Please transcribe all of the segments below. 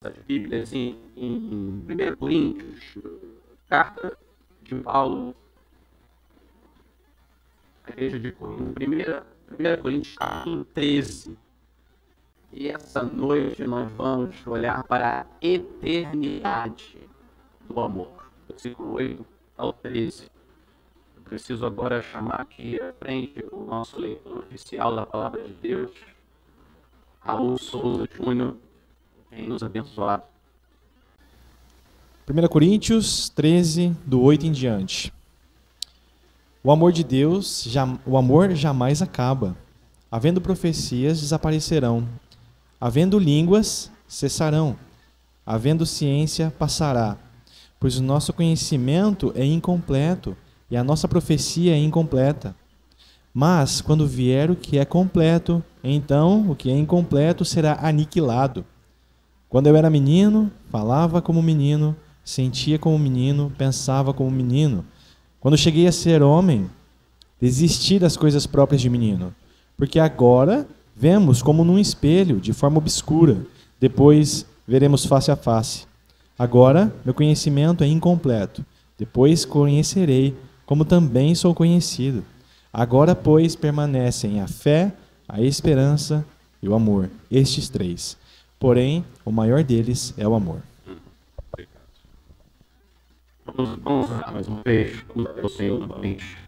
das Bíblias em 1 Coríntios, carta de Paulo, a igreja de Corinto, 1 Coríntios, capítulo 13. E essa noite nós vamos olhar para a eternidade do amor. Versículo 8 ao 13. Eu preciso agora chamar aqui à frente o nosso leitor oficial da Palavra de Deus, Raul Souza Júnior, quem nos abençoar. 1 Coríntios 13, do 8 em diante. O amor de Deus, o amor jamais acaba. Havendo profecias, desaparecerão. Havendo línguas, cessarão. Havendo ciência, passará. Pois o nosso conhecimento é incompleto e a nossa profecia é incompleta. Mas, quando vier o que é completo, então o que é incompleto será aniquilado. Quando eu era menino, falava como menino, sentia como menino, pensava como menino. Quando cheguei a ser homem, desisti das coisas próprias de menino. Porque agora vemos como num espelho, de forma obscura. Depois veremos face a face. Agora meu conhecimento é incompleto. Depois conhecerei, como também sou conhecido. Agora, pois, permanecem a fé, a esperança e o amor. Estes três. Porém, o maior deles é o amor. Vamos orar mais uma vez, ao Senhor novamente.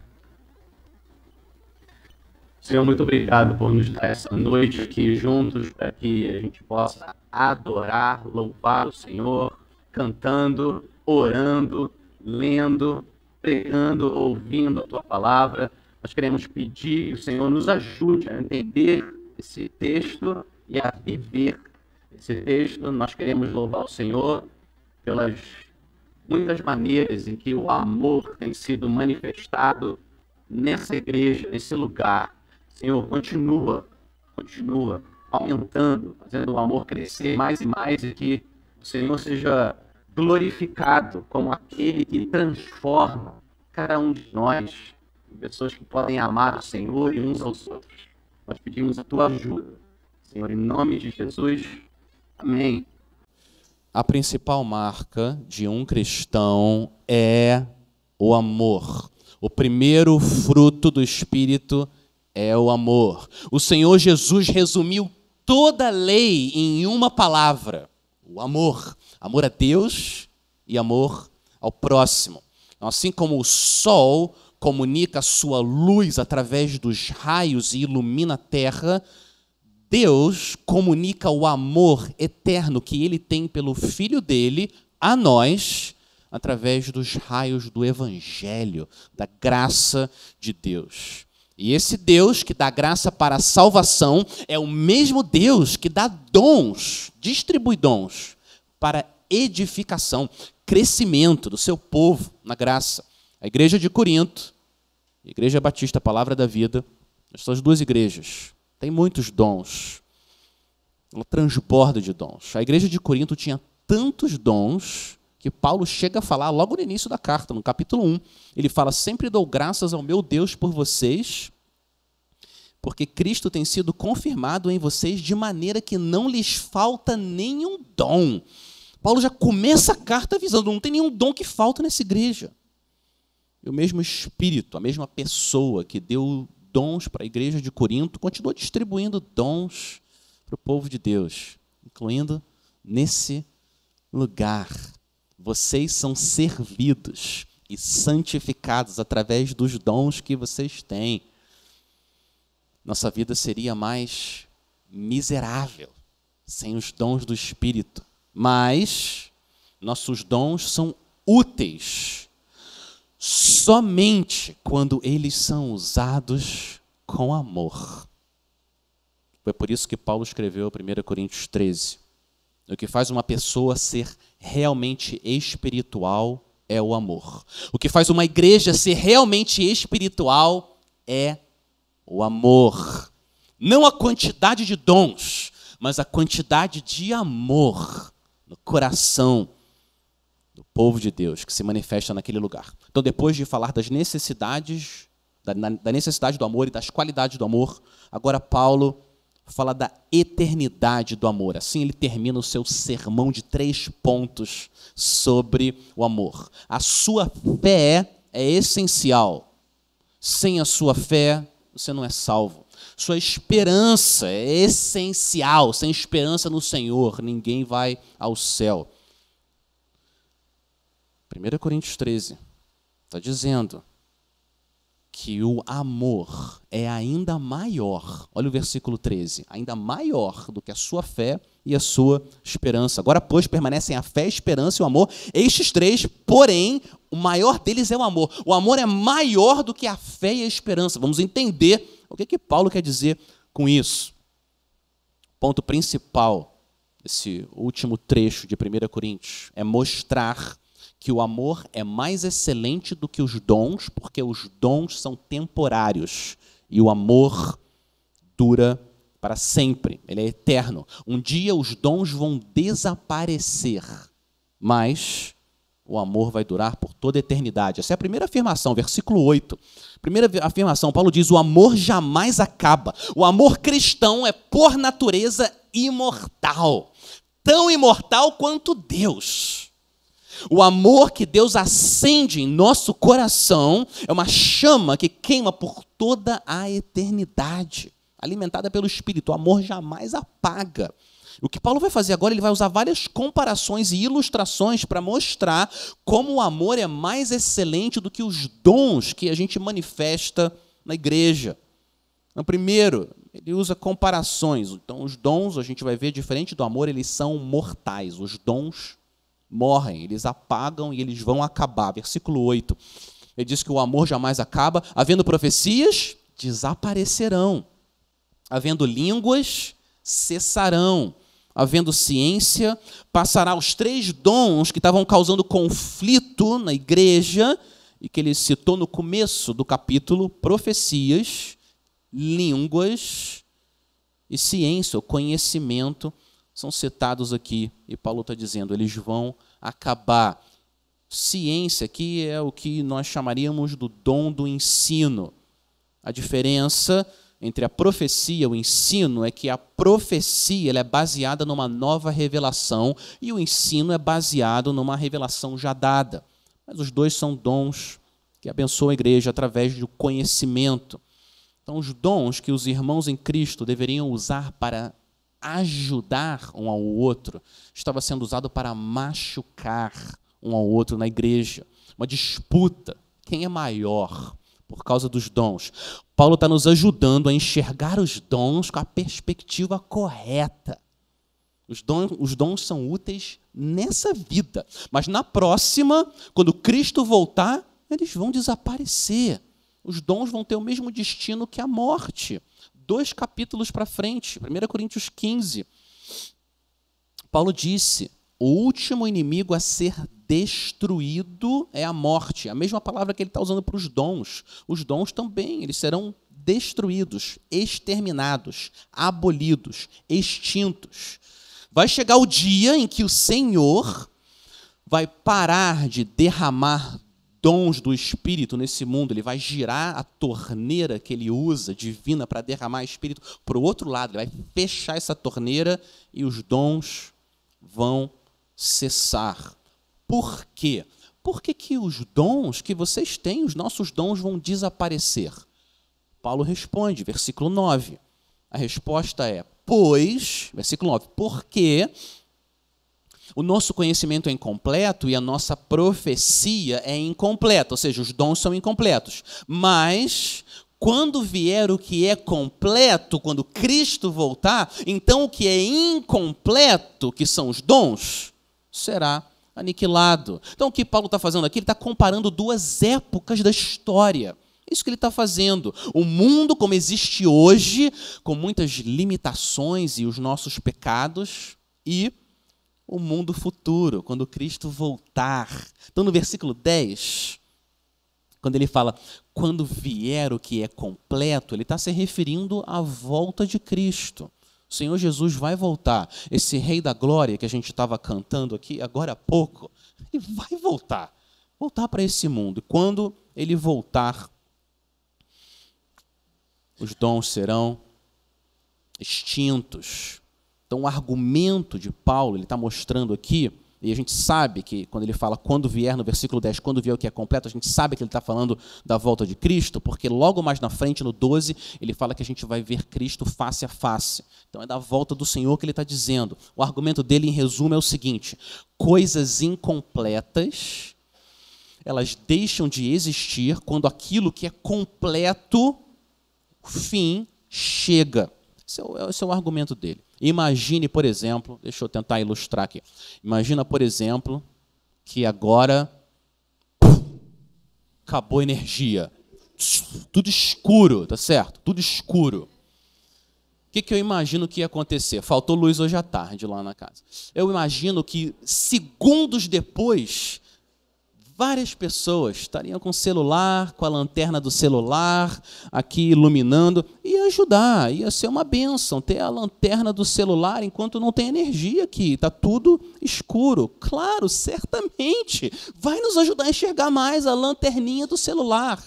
Senhor, muito obrigado por nos dar essa noite aqui juntos, para que a gente possa adorar, louvar o Senhor, cantando, orando, lendo, pregando, ouvindo a Tua palavra. Nós queremos pedir que o Senhor nos ajude a entender esse texto e a viver esse texto. Nós queremos louvar o Senhor pelas muitas maneiras em que o amor tem sido manifestado nessa igreja, nesse lugar. Senhor, continua aumentando, fazendo o amor crescer mais e mais, e que o Senhor seja glorificado como aquele que transforma cada um de nós em pessoas que podem amar o Senhor e uns aos outros. Nós pedimos a Tua ajuda, Senhor, em nome de Jesus. Amém. A principal marca de um cristão é o amor. O primeiro fruto do Espírito é o amor. O Senhor Jesus resumiu toda a lei em uma palavra: o amor. Amor a Deus e amor ao próximo. Assim como o sol comunica a sua luz através dos raios e ilumina a terra, Deus comunica o amor eterno que Ele tem pelo Filho dele a nós, através dos raios do Evangelho, da graça de Deus. E esse Deus que dá graça para a salvação é o mesmo Deus que dá dons, distribui dons para edificação, crescimento do seu povo na graça. A igreja de Corinto, a Igreja Batista, a Palavra da Vida, essas duas igrejas tem muitos dons. Ela transborda de dons. A igreja de Corinto tinha tantos dons que Paulo chega a falar logo no início da carta, no capítulo 1. Ele fala: sempre dou graças ao meu Deus por vocês, porque Cristo tem sido confirmado em vocês de maneira que não lhes falta nenhum dom. Paulo já começa a carta avisando: não tem nenhum dom que falta nessa igreja. E o mesmo Espírito, a mesma pessoa que deu dons para a igreja de Corinto, continua distribuindo dons para o povo de Deus, incluindo nesse lugar. Vocês são servidos e santificados através dos dons que vocês têm. Nossa vida seria mais miserável sem os dons do Espírito, mas nossos dons são úteis somente quando eles são usados com amor. Foi por isso que Paulo escreveu 1 Coríntios 13. O que faz uma pessoa ser realmente espiritual é o amor. O que faz uma igreja ser realmente espiritual é o amor. Não a quantidade de dons, mas a quantidade de amor no coração do povo de Deus que se manifesta naquele lugar. Então, depois de falar das necessidades, da necessidade do amor e das qualidades do amor, agora Paulo fala da eternidade do amor. Assim ele termina o seu sermão de 3 pontos sobre o amor. A sua fé é essencial. Sem a sua fé, você não é salvo. Sua esperança é essencial. Sem esperança no Senhor, ninguém vai ao céu. 1 Coríntios 13 está dizendo que o amor é ainda maior. Olha o versículo 13. Ainda maior do que a sua fé e a sua esperança. Agora, pois, permanecem a fé, a esperança e o amor. Estes 3, porém, o maior deles é o amor. O amor é maior do que a fé e a esperança. Vamos entender o que Paulo quer dizer com isso. O ponto principal desse último trecho de 1 Coríntios é mostrar que o amor é mais excelente do que os dons, porque os dons são temporários e o amor dura para sempre, ele é eterno. Um dia os dons vão desaparecer, mas o amor vai durar por toda a eternidade. Essa é a primeira afirmação, versículo 8. Primeira afirmação, Paulo diz, o amor jamais acaba. O amor cristão é, por natureza, imortal. Tão imortal quanto Deus. O amor que Deus acende em nosso coração é uma chama que queima por toda a eternidade, alimentada pelo Espírito. O amor jamais apaga. O que Paulo vai fazer agora, ele vai usar várias comparações e ilustrações para mostrar como o amor é mais excelente do que os dons que a gente manifesta na igreja. Então, primeiro, ele usa comparações. Então, os dons, a gente vai ver, diferente do amor, eles são mortais. Os dons morrem, eles apagam e eles vão acabar. Versículo 8, ele diz que o amor jamais acaba. Havendo profecias, desaparecerão. Havendo línguas, cessarão. Havendo ciência, passará. Os 3 dons que estavam causando conflito na igreja, e que ele citou no começo do capítulo, profecias, línguas e ciência, o conhecimento, são citados aqui, e Paulo está dizendo, eles vão acabar. Ciência aqui é o que nós chamaríamos do dom do ensino. A diferença entre a profecia e o ensino é que a profecia ela é baseada numa nova revelação e o ensino é baseado numa revelação já dada. Mas os dois são dons que abençoam a igreja através do conhecimento. Então, os dons que os irmãos em Cristo deveriam usar para ajudar um ao outro, estava sendo usado para machucar um ao outro na igreja. Uma disputa. Quem é maior por causa dos dons? Paulo está nos ajudando a enxergar os dons com a perspectiva correta. Os dons são úteis nessa vida, mas na próxima, quando Cristo voltar, eles vão desaparecer. Os dons vão ter o mesmo destino que a morte. 2 capítulos para frente, 1 Coríntios 15, Paulo disse, o último inimigo a ser destruído é a morte. A mesma palavra que ele está usando para os dons. Os dons também, eles serão destruídos, exterminados, abolidos, extintos. Vai chegar o dia em que o Senhor vai parar de derramar dons do Espírito nesse mundo, ele vai girar a torneira que ele usa, divina, para derramar Espírito para o outro lado, ele vai fechar essa torneira e os dons vão cessar. Por quê? Por que os dons que vocês têm, os nossos dons, vão desaparecer? Paulo responde, versículo 9. A resposta é, pois, versículo 9, porque o nosso conhecimento é incompleto e a nossa profecia é incompleta, ou seja, os dons são incompletos. Mas, quando vier o que é completo, quando Cristo voltar, então o que é incompleto, que são os dons, será aniquilado. Então, o que Paulo está fazendo aqui? Ele está comparando 2 épocas da história. É isso que ele está fazendo. O mundo como existe hoje, com muitas limitações e os nossos pecados, e o mundo futuro, quando Cristo voltar. Então, no versículo 10, quando ele fala, quando vier o que é completo, ele está se referindo à volta de Cristo. O Senhor Jesus vai voltar. Esse Rei da Glória que a gente estava cantando aqui agora há pouco, ele vai voltar para esse mundo. E quando ele voltar, os dons serão extintos. Então, o argumento de Paulo, ele está mostrando aqui, e a gente sabe que, quando ele fala quando vier, no versículo 10, quando vier o que é completo, a gente sabe que ele está falando da volta de Cristo, porque logo mais na frente, no 12, ele fala que a gente vai ver Cristo face a face. Então, é da volta do Senhor que ele está dizendo. O argumento dele, em resumo, é o seguinte: coisas incompletas, elas deixam de existir quando aquilo que é completo, o fim, chega. Esse é o argumento dele. Imagine, por exemplo, deixa eu tentar ilustrar aqui. Imagina, por exemplo, que agora acabou a energia. Tudo escuro, tá certo? Tudo escuro. O que eu imagino que ia acontecer? Faltou luz hoje à tarde lá na casa. Eu imagino que segundos depois, várias pessoas estariam com o celular, com a lanterna do celular aqui iluminando. Ia ajudar, ia ser uma bênção ter a lanterna do celular enquanto não tem energia aqui, está tudo escuro. Claro, certamente, vai nos ajudar a enxergar mais a lanterninha do celular.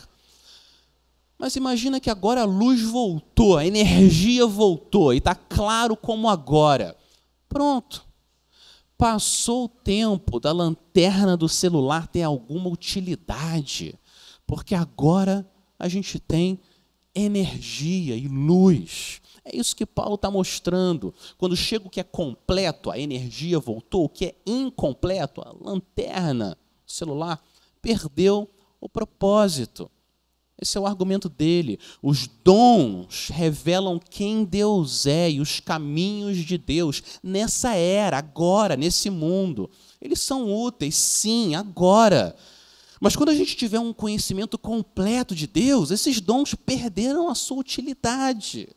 Mas imagina que agora a luz voltou, a energia voltou e está claro como agora. Pronto. Passou o tempo da lanterna do celular ter alguma utilidade, porque agora a gente tem energia e luz. É isso que Paulo está mostrando. Quando chega o que é completo, a energia voltou, o que é incompleto, a lanterna do celular, perdeu o propósito. Esse é o argumento dele. Os dons revelam quem Deus é e os caminhos de Deus nessa era, agora, nesse mundo. Eles são úteis, sim, agora. Mas quando a gente tiver um conhecimento completo de Deus, esses dons perderam a sua utilidade.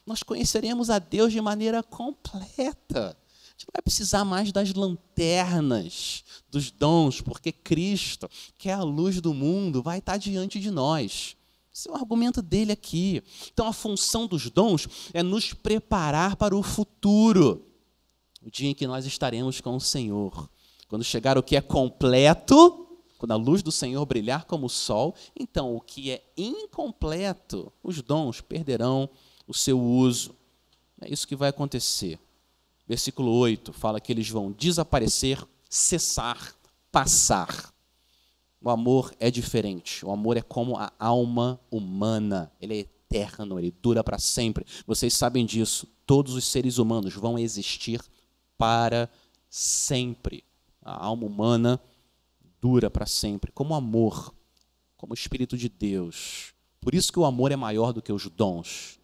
Nós conheceremos a Deus de maneira completa. A gente não vai precisar mais das lanternas, dos dons, porque Cristo, que é a luz do mundo, vai estar diante de nós. Esse é o argumento dele aqui. Então, a função dos dons é nos preparar para o futuro, o dia em que nós estaremos com o Senhor. Quando chegar o que é completo, quando a luz do Senhor brilhar como o sol, então o que é incompleto, os dons perderão o seu uso. É isso que vai acontecer. Versículo 8 fala que eles vão desaparecer, cessar, passar. O amor é diferente. O amor é como a alma humana. Ele é eterno, ele dura para sempre. Vocês sabem disso. Todos os seres humanos vão existir para sempre. A alma humana dura para sempre, como amor, como o Espírito de Deus. Por isso que o amor é maior do que os dons.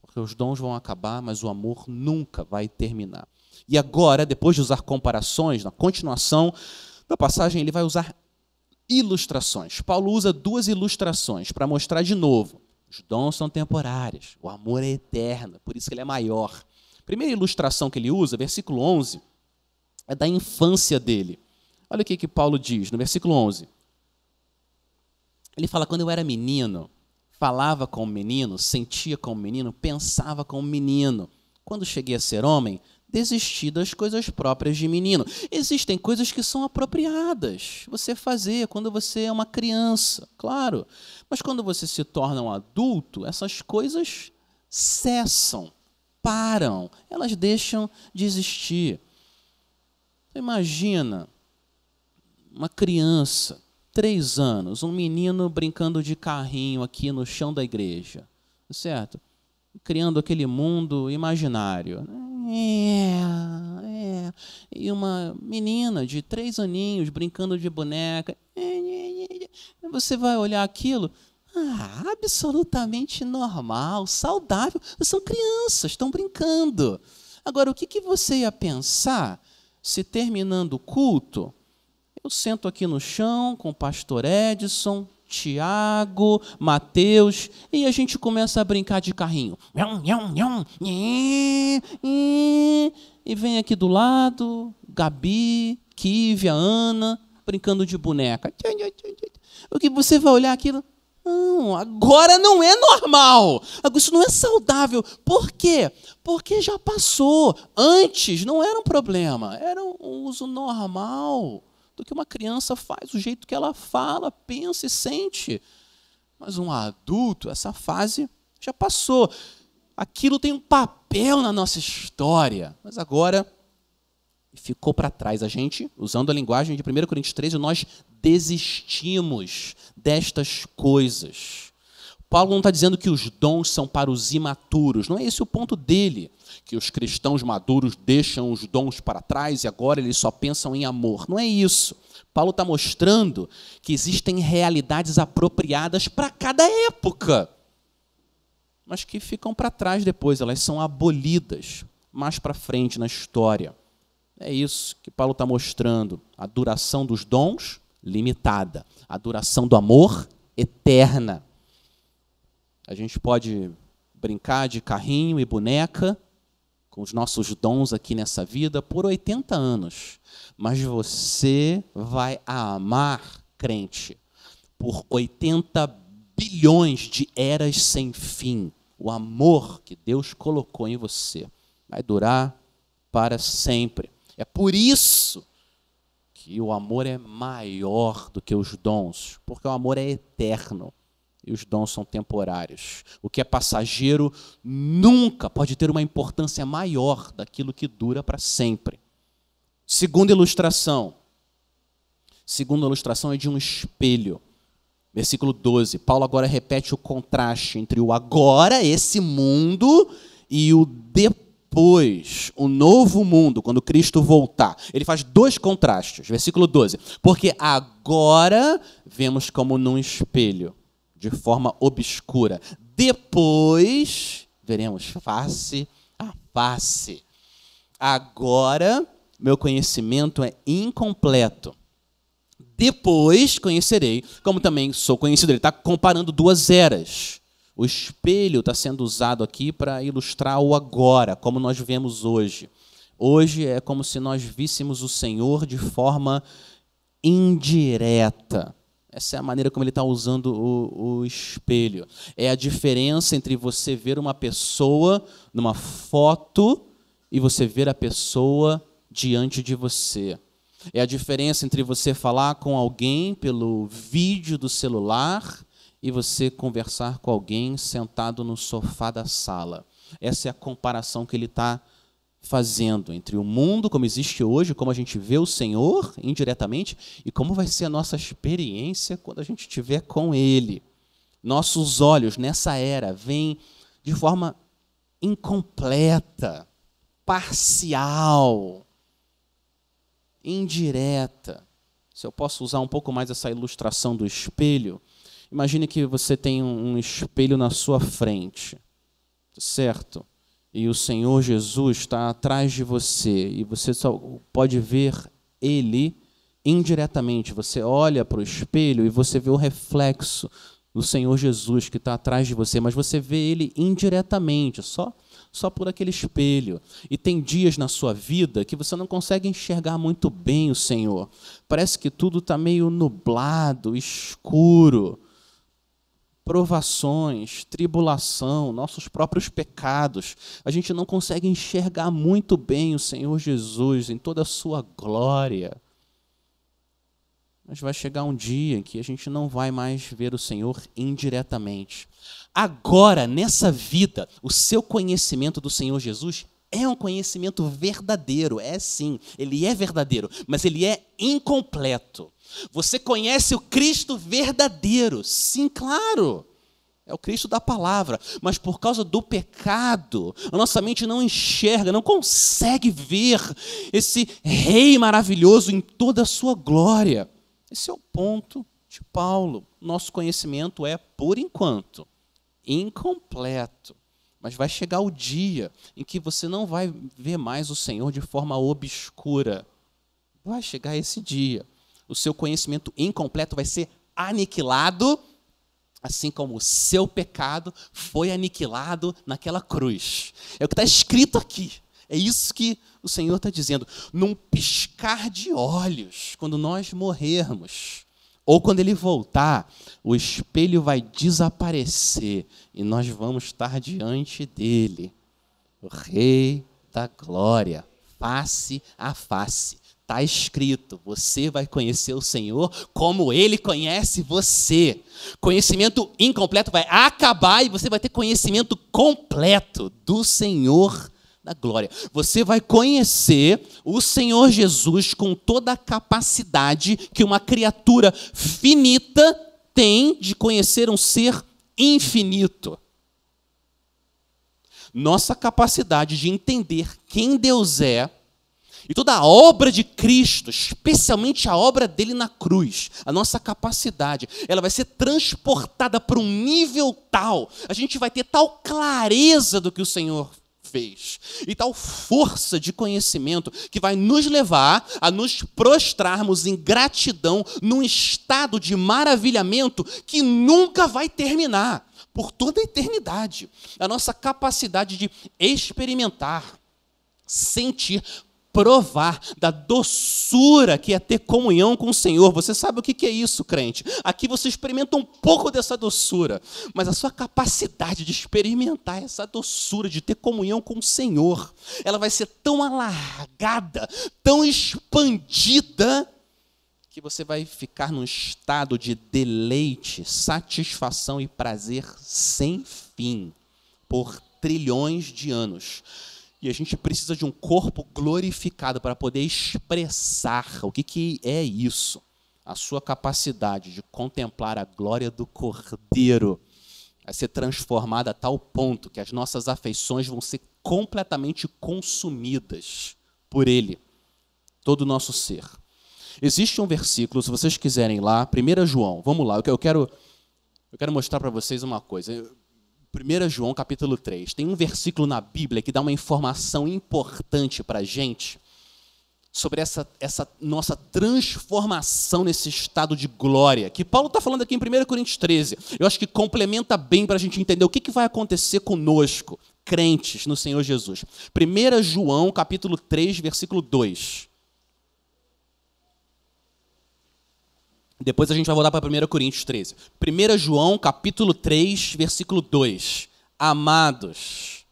Porque os dons vão acabar, mas o amor nunca vai terminar. E agora, depois de usar comparações, na continuação da passagem, ele vai usar ilustrações. Paulo usa duas ilustrações para mostrar de novo. Os dons são temporários, o amor é eterno, por isso que ele é maior. A primeira ilustração que ele usa, versículo 11, é da infância dele. Olha o que Paulo diz no versículo 11. Ele fala, quando eu era menino, falava como menino, sentia como menino, pensava como menino. Quando cheguei a ser homem, desisti das coisas próprias de menino. Existem coisas que são apropriadas você fazer quando você é uma criança, claro. Mas quando você se torna um adulto, essas coisas cessam, param, elas deixam de existir. Você imagina uma criança, 3 anos, um menino brincando de carrinho aqui no chão da igreja, certo? Criando aquele mundo imaginário. E uma menina de 3 aninhos brincando de boneca. Você vai olhar aquilo, absolutamente normal, saudável. São crianças, estão brincando. Agora, o que você ia pensar se terminando o culto, eu sento aqui no chão com o pastor Edson, Tiago, Mateus, e a gente começa a brincar de carrinho. E vem aqui do lado, Gabi, Kívia, Ana, brincando de boneca. O que você vai olhar aquilo? Não, agora não é normal. Isso não é saudável. Por quê? Porque já passou. Antes não era um problema, era um uso normal do que uma criança faz, o jeito que ela fala, pensa e sente. Mas um adulto, essa fase já passou. Aquilo tem um papel na nossa história, mas agora ficou para trás. A gente, usando a linguagem de 1 Coríntios 13, nós desistimos destas coisas. Paulo não está dizendo que os dons são para os imaturos, não é esse o ponto dele, que os cristãos maduros deixam os dons para trás e agora eles só pensam em amor. Não é isso. Paulo está mostrando que existem realidades apropriadas para cada época, mas que ficam para trás depois, elas são abolidas mais para frente na história. É isso que Paulo está mostrando. A duração dos dons, limitada. A duração do amor, eterna. A gente pode brincar de carrinho e boneca com os nossos dons aqui nessa vida por 80 anos. Mas você vai amar, crente, por 80 bilhões de eras sem fim. O amor que Deus colocou em você vai durar para sempre. É por isso que o amor é maior do que os dons, porque o amor é eterno e os dons são temporários. O que é passageiro nunca pode ter uma importância maior daquilo que dura para sempre. Segunda ilustração. Segunda ilustração é de um espelho. Versículo 12. Paulo agora repete o contraste entre o agora, esse mundo, e o depois, o novo mundo, quando Cristo voltar. Ele faz dois contrastes. Versículo 12. Porque agora vemos como num espelho, de forma obscura. Depois veremos face a face. Agora, meu conhecimento é incompleto. Depois conhecerei, como também sou conhecido. Ele está comparando duas eras. O espelho está sendo usado aqui para ilustrar o agora, como nós vemos hoje. Hoje é como se nós víssemos o Senhor de forma indireta. Essa é a maneira como ele está usando o espelho. É a diferença entre você ver uma pessoa numa foto e você ver a pessoa diante de você. É a diferença entre você falar com alguém pelo vídeo do celular e você conversar com alguém sentado no sofá da sala. Essa é a comparação que ele está fazendo entre o mundo como existe hoje, como a gente vê o Senhor indiretamente, e como vai ser a nossa experiência quando a gente estiver com Ele. Nossos olhos, nessa era, veem de forma incompleta, parcial, indireta. Se eu posso usar um pouco mais essa ilustração do espelho, imagine que você tem um espelho na sua frente, certo? E o Senhor Jesus está atrás de você e você só pode ver Ele indiretamente. Você olha para o espelho e você vê o reflexo do Senhor Jesus que está atrás de você, mas você vê Ele indiretamente, só por aquele espelho. E tem dias na sua vida que você não consegue enxergar muito bem o Senhor. Parece que tudo está meio nublado, escuro. Provações, tribulação, nossos próprios pecados. A gente não consegue enxergar muito bem o Senhor Jesus em toda a sua glória. Mas vai chegar um dia em que a gente não vai mais ver o Senhor indiretamente. Agora, nessa vida, o seu conhecimento do Senhor Jesus é um conhecimento verdadeiro. É sim, ele é verdadeiro, mas ele é incompleto. Você conhece o Cristo verdadeiro. Sim, claro. É o Cristo da palavra. Mas por causa do pecado, a nossa mente não enxerga, não consegue ver esse Rei maravilhoso em toda a sua glória. Esse é o ponto de Paulo. Nosso conhecimento é, por enquanto, incompleto. Mas vai chegar o dia em que você não vai ver mais o Senhor de forma obscura. Vai chegar esse dia. O seu conhecimento incompleto vai ser aniquilado, assim como o seu pecado foi aniquilado naquela cruz. É o que está escrito aqui. É isso que o Senhor está dizendo. Num piscar de olhos, quando nós morrermos, ou quando Ele voltar, o espelho vai desaparecer e nós vamos estar diante dEle, o Rei da glória, face a face. Está escrito, você vai conhecer o Senhor como Ele conhece você. Conhecimento incompleto vai acabar e você vai ter conhecimento completo do Senhor da glória. Você vai conhecer o Senhor Jesus com toda a capacidade que uma criatura finita tem de conhecer um ser infinito. Nossa capacidade de entender quem Deus é e toda a obra de Cristo, especialmente a obra dele na cruz, a nossa capacidade, ela vai ser transportada para um nível tal, a gente vai ter tal clareza do que o Senhor fez, e tal força de conhecimento, que vai nos levar a nos prostrarmos em gratidão, num estado de maravilhamento que nunca vai terminar, por toda a eternidade. A nossa capacidade de experimentar, sentir, provar da doçura que é ter comunhão com o Senhor. Você sabe o que é isso, crente? Aqui você experimenta um pouco dessa doçura, mas a sua capacidade de experimentar essa doçura, de ter comunhão com o Senhor, ela vai ser tão alargada, tão expandida, que você vai ficar num estado de deleite, satisfação e prazer sem fim, por trilhões de anos. E a gente precisa de um corpo glorificado para poder expressar o que é isso. A sua capacidade de contemplar a glória do Cordeiro vai ser transformada a tal ponto que as nossas afeições vão ser completamente consumidas por Ele, todo o nosso ser. Existe um versículo, se vocês quiserem lá, 1 João, vamos lá, eu quero mostrar para vocês uma coisa. 1 João capítulo 3, tem um versículo na Bíblia que dá uma informação importante para a gente sobre essa nossa transformação nesse estado de glória, que Paulo está falando aqui em 1 Coríntios 13. Eu acho que complementa bem para a gente entender o que vai acontecer conosco, crentes no Senhor Jesus. 1 João capítulo 3, versículo 2. Depois a gente vai voltar para 1 Coríntios 13. 1 João, capítulo 3, versículo 2. Amados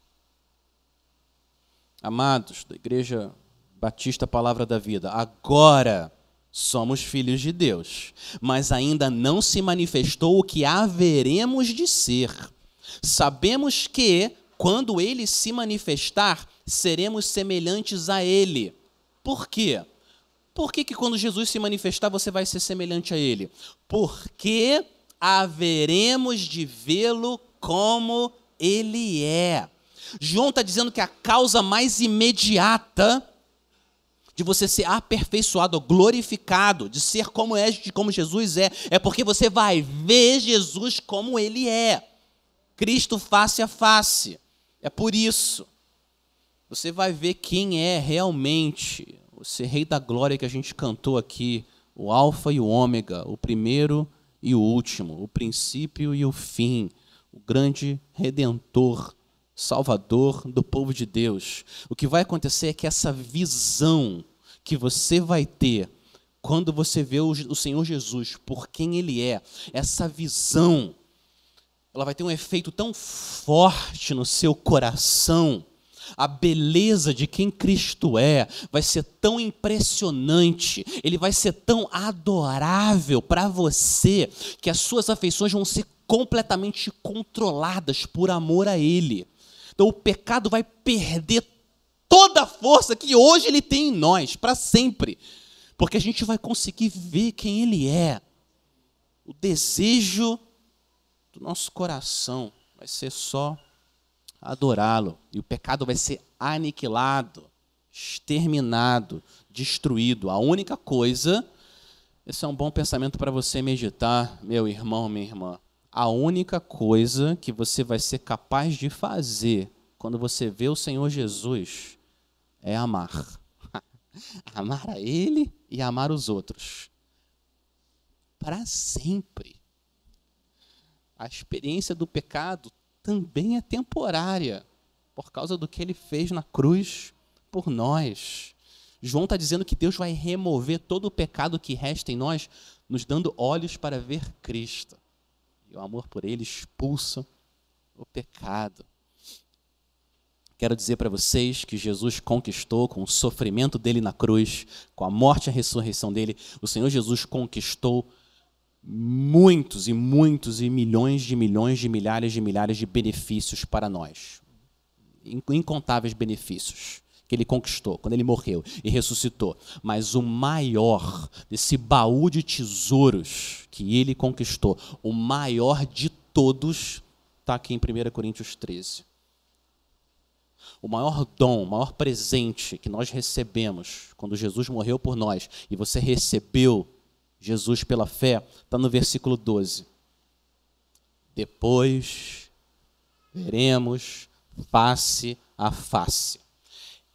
da Igreja Batista Palavra da Vida, agora somos filhos de Deus, mas ainda não se manifestou o que haveremos de ser. Sabemos que, quando Ele se manifestar, seremos semelhantes a Ele. Por quê? Por que quando Jesus se manifestar você vai ser semelhante a Ele? Porque haveremos de vê-lo como Ele é. João está dizendo que a causa mais imediata de você ser aperfeiçoado, glorificado, de ser como Jesus é porque você vai ver Jesus como Ele é. Cristo face a face. É por isso. Você vai ver quem é realmente esse Rei da Glória que a gente cantou aqui, o Alfa e o Ômega, o primeiro e o último, o princípio e o fim, o grande Redentor, Salvador do povo de Deus. O que vai acontecer é que essa visão que você vai ter quando você vê o Senhor Jesus por quem Ele é, essa visão, ela vai ter um efeito tão forte no seu coração. A beleza de quem Cristo é vai ser tão impressionante, Ele vai ser tão adorável para você, que as suas afeições vão ser completamente controladas por amor a Ele. Então o pecado vai perder toda a força que hoje ele tem em nós, para sempre, porque a gente vai conseguir ver quem Ele é. O desejo do nosso coração vai ser só adorá-lo, e o pecado vai ser aniquilado, exterminado, destruído. A única coisa, esse é um bom pensamento para você meditar, meu irmão, minha irmã, a única coisa que você vai ser capaz de fazer quando você vê o Senhor Jesus é amar. Amar a Ele e amar os outros. Para sempre. A experiência do pecado também é temporária, por causa do que Ele fez na cruz por nós. João está dizendo que Deus vai remover todo o pecado que resta em nós, nos dando olhos para ver Cristo. E o amor por Ele expulsa o pecado. Quero dizer para vocês que Jesus conquistou com o sofrimento dele na cruz, com a morte e a ressurreição dele, o Senhor Jesus conquistou muitos e muitos e milhões de milhares de benefícios para nós. Incontáveis benefícios que ele conquistou quando ele morreu e ressuscitou. Mas o maior desse baú de tesouros que ele conquistou, o maior de todos, está aqui em 1 Coríntios 13. O maior dom, o maior presente que nós recebemos quando Jesus morreu por nós e você recebeu Jesus pela fé, está no versículo 12. Depois veremos face a face.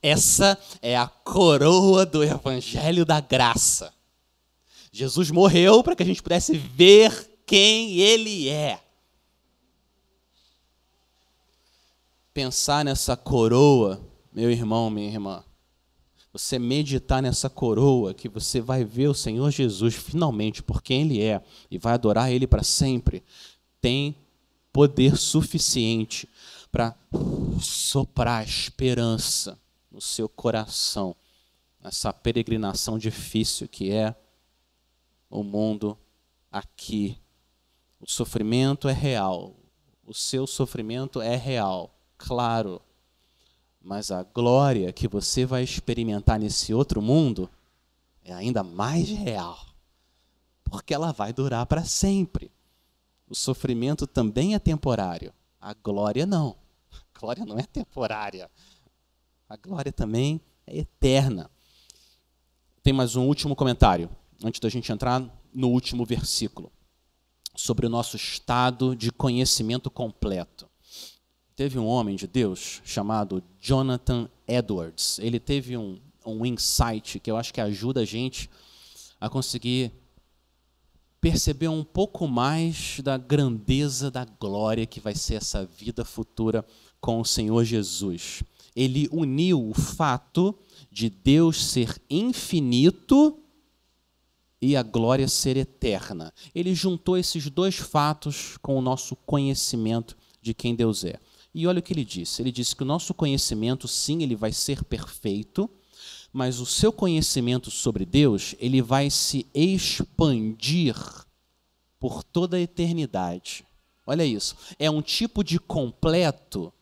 Essa é a coroa do Evangelho da Graça. Jesus morreu para que a gente pudesse ver quem Ele é. Pensar nessa coroa, meu irmão, minha irmã, você meditar nessa coroa, que você vai ver o Senhor Jesus finalmente por quem Ele é e vai adorar Ele para sempre, tem poder suficiente para soprar esperança no seu coração, nessa peregrinação difícil que é o mundo aqui. O sofrimento é real, o seu sofrimento é real, claro, mas a glória que você vai experimentar nesse outro mundo é ainda mais real, porque ela vai durar para sempre. O sofrimento também é temporário, a glória não. A glória não é temporária, a glória também é eterna. Tem mais um último comentário, antes da gente entrar no último versículo, sobre o nosso estado de conhecimento completo. Teve um homem de Deus chamado Jonathan Edwards. Ele teve um insight que eu acho que ajuda a gente a conseguir perceber um pouco mais da grandeza da glória que vai ser essa vida futura com o Senhor Jesus. Ele uniu o fato de Deus ser infinito e a glória ser eterna. Ele juntou esses dois fatos com o nosso conhecimento de quem Deus é. E olha o que ele disse. Ele disse que o nosso conhecimento, sim, ele vai ser perfeito, mas o seu conhecimento sobre Deus, ele vai se expandir por toda a eternidade. Olha isso. É um tipo de completo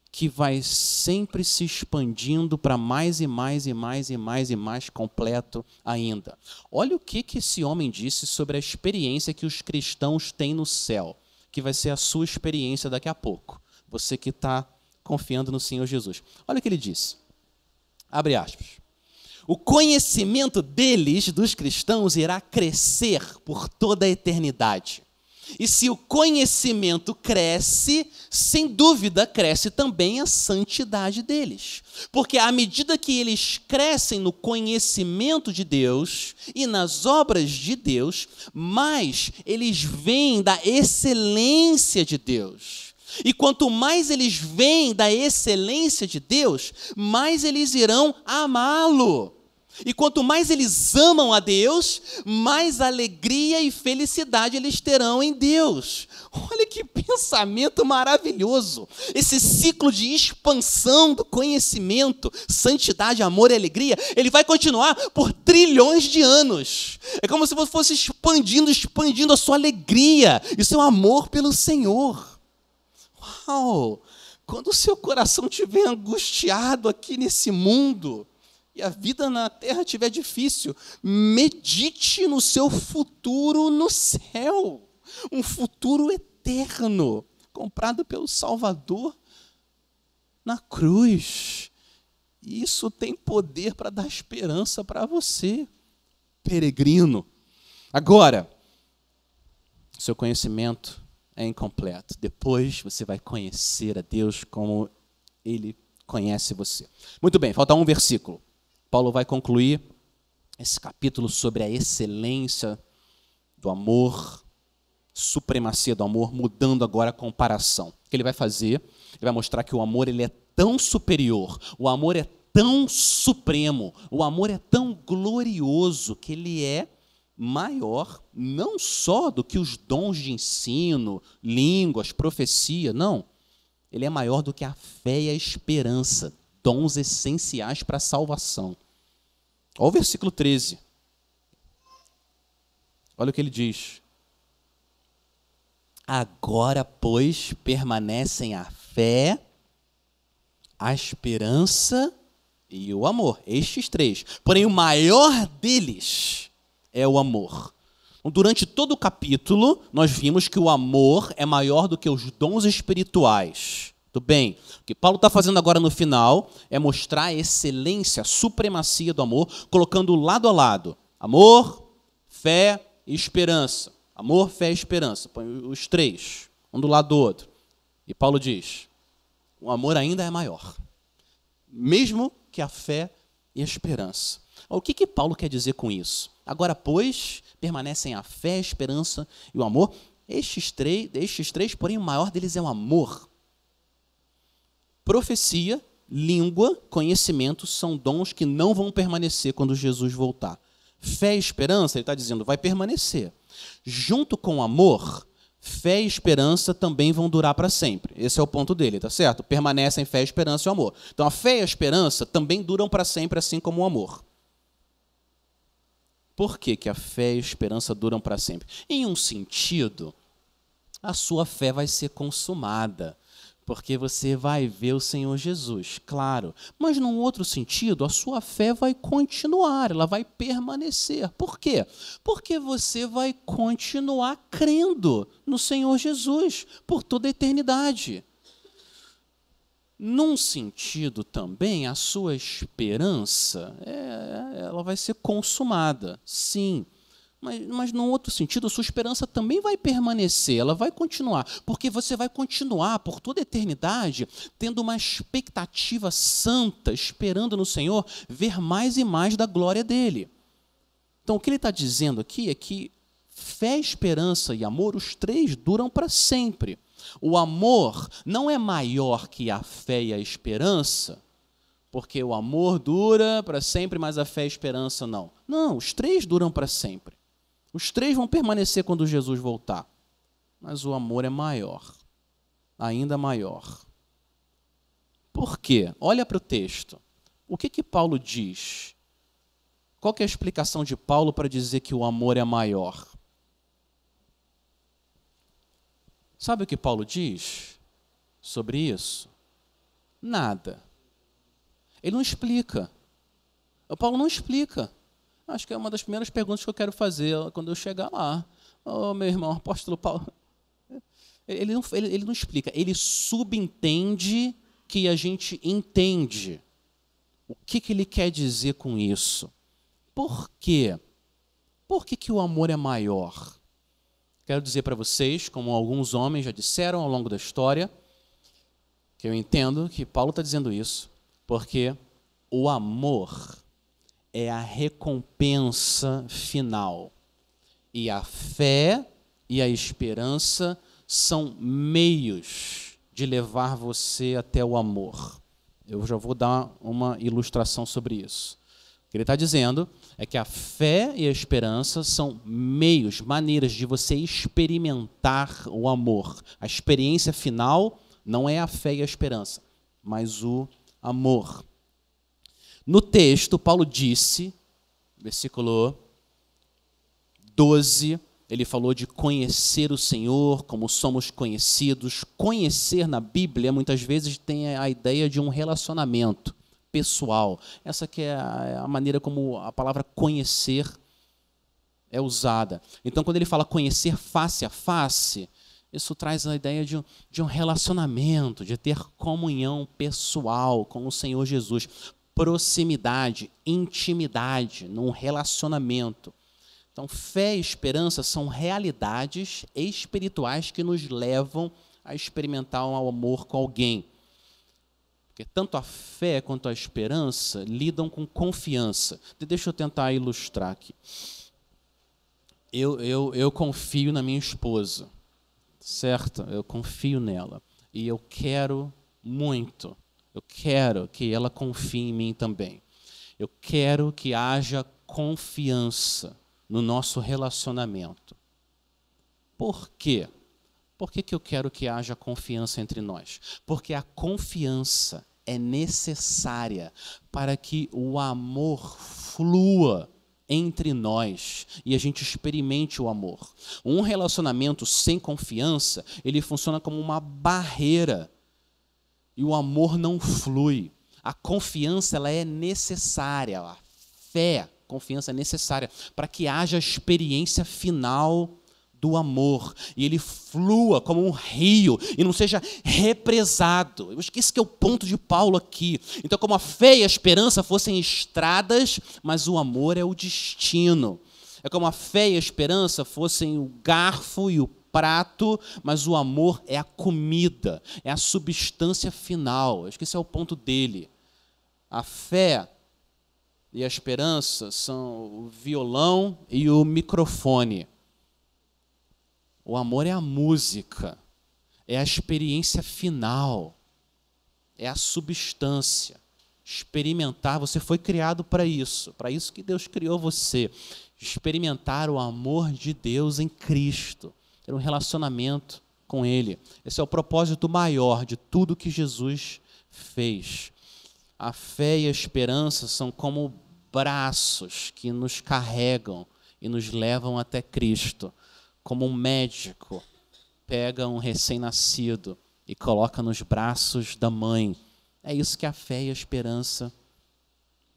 que vai sempre se expandindo para mais e mais e mais e mais e mais completo ainda. Olha o que esse homem disse sobre a experiência que os cristãos têm no céu, que vai ser a sua experiência daqui a pouco. Você que está confiando no Senhor Jesus. Olha o que ele disse. Abre aspas. O conhecimento deles, dos cristãos, irá crescer por toda a eternidade. E se o conhecimento cresce, sem dúvida cresce também a santidade deles. Porque à medida que eles crescem no conhecimento de Deus e nas obras de Deus, mais eles veem da excelência de Deus. E quanto mais eles veem da excelência de Deus, mais eles irão amá-lo. E quanto mais eles amam a Deus, mais alegria e felicidade eles terão em Deus. Olha que pensamento maravilhoso. Esse ciclo de expansão do conhecimento, santidade, amor e alegria, ele vai continuar por trilhões de anos. É como se você fosse expandindo a sua alegria e seu amor pelo Senhor. Uau! Quando o seu coração estiver angustiado aqui nesse mundo e a vida na terra estiver difícil, medite no seu futuro no céu. Um futuro eterno, comprado pelo Salvador na cruz. E isso tem poder para dar esperança para você, peregrino. Agora, seu conhecimento é incompleto. Depois você vai conhecer a Deus como Ele conhece você. Muito bem, falta um versículo. Paulo vai concluir esse capítulo sobre a excelência do amor, supremacia do amor, mudando agora a comparação. O que ele vai fazer? Ele vai mostrar que o amor ele é tão superior, o amor é tão supremo, o amor é tão glorioso que ele é maior, não só do que os dons de ensino, línguas, profecia, não. Ele é maior do que a fé e a esperança, dons essenciais para a salvação. Olha o versículo 13. Olha o que ele diz. Agora, pois, permanecem a fé, a esperança e o amor. Estes três. Porém, o maior deles é o amor. Durante todo o capítulo, nós vimos que o amor é maior do que os dons espirituais. Tudo bem? O que Paulo está fazendo agora no final é mostrar a excelência, a supremacia do amor, colocando lado a lado amor, fé e esperança. Amor, fé e esperança. Põe os três, um do lado do outro. E Paulo diz, o amor ainda é maior, mesmo que a fé e a esperança. O que Paulo quer dizer com isso? Agora, pois, permanecem a fé, a esperança e o amor. Estes três, porém, o maior deles é o amor. Profecia, língua, conhecimento são dons que não vão permanecer quando Jesus voltar. Fé e esperança, ele está dizendo, vai permanecer. Junto com o amor, fé e esperança também vão durar para sempre. Esse é o ponto dele, tá certo? Permanecem fé, esperança e o amor. Então, a fé e a esperança também duram para sempre, assim como o amor. Por que a fé e a esperança duram para sempre? Em um sentido, a sua fé vai ser consumada, porque você vai ver o Senhor Jesus, claro. Mas, num outro sentido, a sua fé vai continuar, ela vai permanecer. Por quê? Porque você vai continuar crendo no Senhor Jesus por toda a eternidade. Num sentido também, a sua esperança, ela vai ser consumada, sim. Mas num outro sentido, a sua esperança também vai permanecer, ela vai continuar, porque você vai continuar por toda a eternidade tendo uma expectativa santa, esperando no Senhor ver mais e mais da glória dele. Então, o que ele está dizendo aqui é que fé, esperança e amor, os três duram para sempre. O amor não é maior que a fé e a esperança, porque o amor dura para sempre, mas a fé e a esperança não. Não, os três duram para sempre. Os três vão permanecer quando Jesus voltar. Mas o amor é maior, ainda maior. Por quê? Olha para o texto. O que Paulo diz? Qual que é a explicação de Paulo para dizer que o amor é maior? Sabe o que Paulo diz sobre isso? Nada. Ele não explica. O Paulo não explica. Acho que é uma das primeiras perguntas que eu quero fazer quando eu chegar lá. Oh, meu irmão, apóstolo Paulo. Ele não explica, ele subentende que a gente entende. O que ele quer dizer com isso? Por quê? Por que o amor é maior? Quero dizer para vocês, como alguns homens já disseram ao longo da história, que eu entendo que Paulo está dizendo isso, porque o amor é a recompensa final. E a fé e a esperança são meios de levar você até o amor. Eu já vou dar uma ilustração sobre isso. O que ele está dizendo é que a fé e a esperança são meios, maneiras de você experimentar o amor. A experiência final não é a fé e a esperança, mas o amor. No texto, Paulo disse, versículo 12, ele falou de conhecer o Senhor, como somos conhecidos. Conhecer na Bíblia, muitas vezes, tem a ideia de um relacionamento pessoal. Essa que é a maneira como a palavra conhecer é usada. Então, quando ele fala conhecer face a face, isso traz a ideia de um relacionamento, de ter comunhão pessoal com o Senhor Jesus. Proximidade, intimidade, num relacionamento. Então, fé e esperança são realidades espirituais que nos levam a experimentar um amor com alguém. Porque tanto a fé quanto a esperança lidam com confiança. Deixa eu tentar ilustrar aqui. Eu confio na minha esposa, certo? Eu confio nela. E eu quero muito. Eu quero que ela confie em mim também. Eu quero que haja confiança no nosso relacionamento. Por quê? Por que eu quero que haja confiança entre nós? Porque a confiança é necessária para que o amor flua entre nós e a gente experimente o amor. Um relacionamento sem confiança, ele funciona como uma barreira e o amor não flui. A confiança, ela é necessária, a fé, confiança é necessária para que haja a experiência final do amor, e ele flua como um rio, e não seja represado. Eu acho que esse que é o ponto de Paulo aqui. Então, como a fé e a esperança fossem estradas, mas o amor é o destino. É como a fé e a esperança fossem o garfo e o prato, mas o amor é a comida, é a substância final. Eu acho que esse é o ponto dele. A fé e a esperança são o violão e o microfone. O amor é a música, é a experiência final, é a substância. Experimentar, você foi criado para isso que Deus criou você. Experimentar o amor de Deus em Cristo, ter um relacionamento com Ele. Esse é o propósito maior de tudo que Jesus fez. A fé e a esperança são como braços que nos carregam e nos levam até Cristo. Como um médico pega um recém-nascido e coloca nos braços da mãe. É isso que a fé e a esperança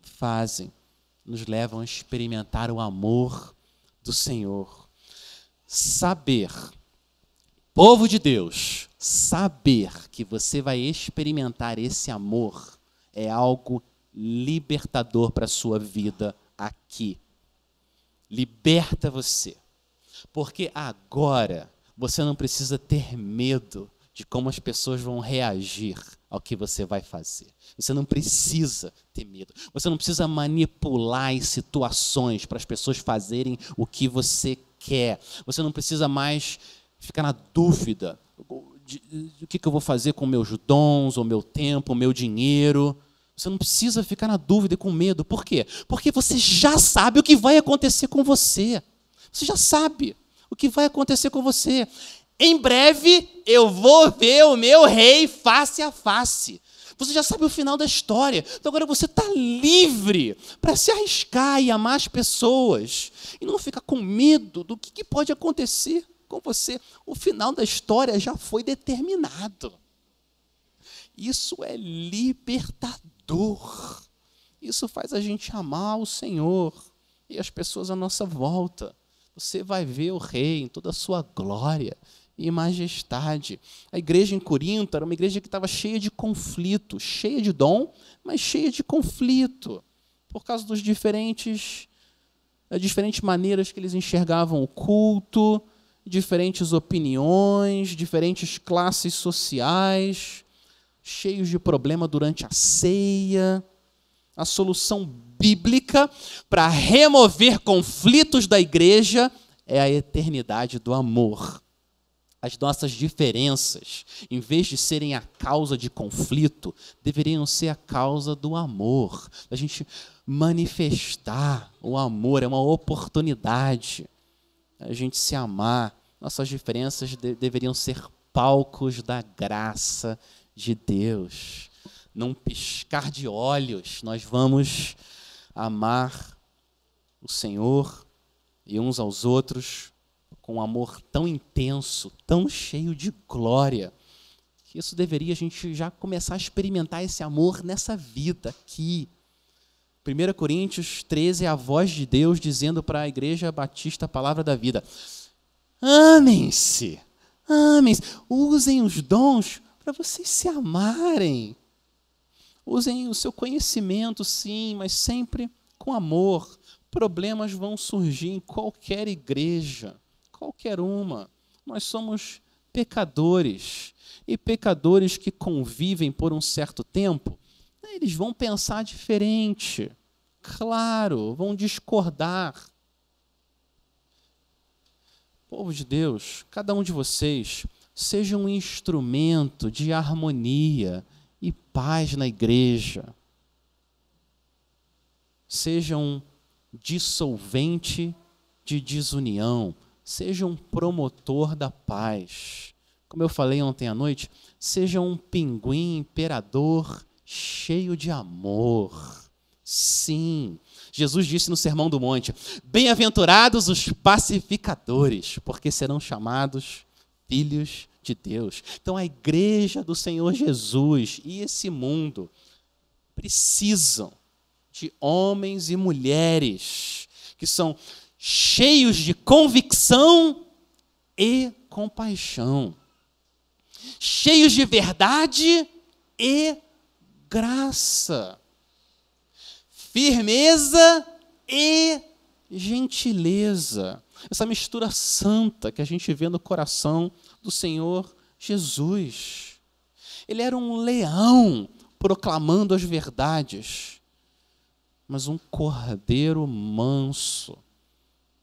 fazem. Nos levam a experimentar o amor do Senhor. Saber, povo de Deus, saber que você vai experimentar esse amor é algo libertador para a sua vida aqui. Liberta você. Porque agora você não precisa ter medo de como as pessoas vão reagir ao que você vai fazer. Você não precisa ter medo. Você não precisa manipular as situações para as pessoas fazerem o que você quer. Você não precisa mais ficar na dúvida do que eu vou fazer com meus dons, o meu tempo, o meu dinheiro. Você não precisa ficar na dúvida e com medo. Por quê? Porque você já sabe o que vai acontecer com você. Você já sabe o que vai acontecer com você. Em breve eu vou ver o meu rei face a face. Você já sabe o final da história. Então agora você está livre para se arriscar e amar as pessoas. E não ficar com medo do que pode acontecer com você. O final da história já foi determinado. Isso é libertador. Isso faz a gente amar o Senhor e as pessoas à nossa volta. Você vai ver o rei em toda a sua glória e majestade. A igreja em Corinto era uma igreja que estava cheia de conflito, cheia de dom, mas cheia de conflito, por causa das diferentes maneiras que eles enxergavam o culto, diferentes opiniões, diferentes classes sociais, cheios de problema durante a ceia. A solução bíblica para remover conflitos da igreja é a eternidade do amor. As nossas diferenças, em vez de serem a causa de conflito, deveriam ser a causa do amor. A gente manifestar o amor é uma oportunidade. A gente se amar. Nossas diferenças deveriam ser palcos da graça de Deus. Num piscar de olhos, nós vamos amar o Senhor e uns aos outros com um amor tão intenso, tão cheio de glória, que isso deveria a gente já começar a experimentar esse amor nessa vida aqui. 1 Coríntios 13 é a voz de Deus dizendo para a Igreja Batista a palavra da vida. Amem-se, amem-se, usem os dons para vocês se amarem. Usem o seu conhecimento, sim, mas sempre com amor. Problemas vão surgir em qualquer igreja, qualquer uma. Nós somos pecadores. E pecadores que convivem por um certo tempo, eles vão pensar diferente. Claro, vão discordar. Povo de Deus, cada um de vocês seja um instrumento de harmonia e paz na igreja. Seja um dissolvente de desunião. Seja um promotor da paz. como eu falei ontem à noite, seja um pinguim imperador cheio de amor. Sim, Jesus disse no Sermão do Monte: bem-aventurados os pacificadores, porque serão chamados filhos de Deus. Então a igreja do Senhor Jesus e esse mundo precisam de homens e mulheres que são cheios de convicção e compaixão, cheios de verdade e graça, firmeza e gentileza. Essa mistura santa que a gente vê no coração do Senhor Jesus. Ele era um leão proclamando as verdades, mas um cordeiro manso,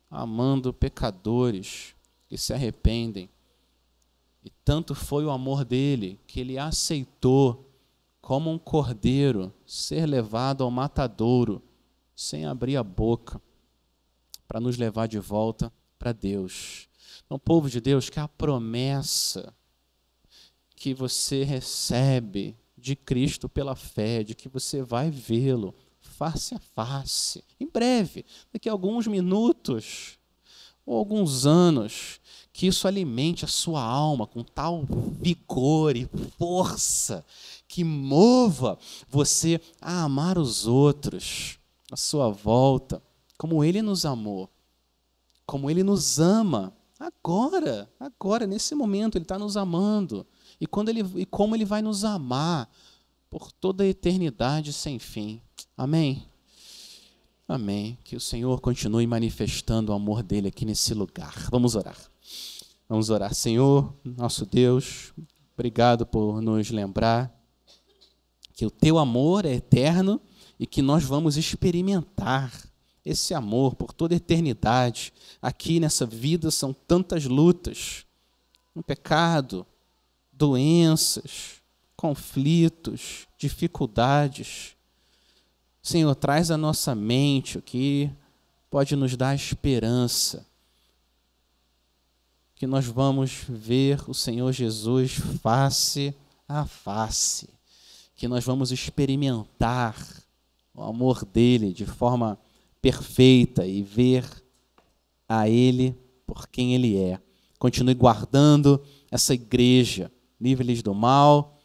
amando pecadores que se arrependem. E tanto foi o amor dele que ele aceitou, como um cordeiro, ser levado ao matadouro, sem abrir a boca, para nos levar de volta para Deus. Então, povo de Deus, que a promessa que você recebe de Cristo pela fé, de que você vai vê-lo face a face, em breve, daqui a alguns minutos ou alguns anos, que isso alimente a sua alma com tal vigor e força que mova você a amar os outros à sua volta, como Ele nos amou, como Ele nos ama agora, nesse momento, Ele está nos amando. E como Ele vai nos amar por toda a eternidade sem fim. Amém? Amém. Que o Senhor continue manifestando o amor dEle aqui nesse lugar. Vamos orar. Vamos orar. Senhor, nosso Deus, obrigado por nos lembrar que o Teu amor é eterno e que nós vamos experimentar esse amor por toda a eternidade. Aqui nessa vida são tantas lutas, um pecado, doenças, conflitos, dificuldades. Senhor, traz à nossa mente o que pode nos dar esperança, que nós vamos ver o Senhor Jesus face a face, que nós vamos experimentar o amor dele de forma perfeita e ver a Ele por quem Ele é. Continue guardando essa igreja, livre-lhes do mal,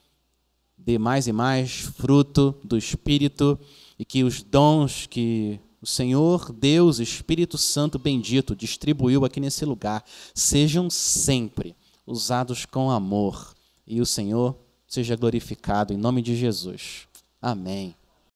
dê mais e mais fruto do Espírito e que os dons que o Senhor, Deus, Espírito Santo bendito, distribuiu aqui nesse lugar, sejam sempre usados com amor e o Senhor seja glorificado em nome de Jesus. Amém.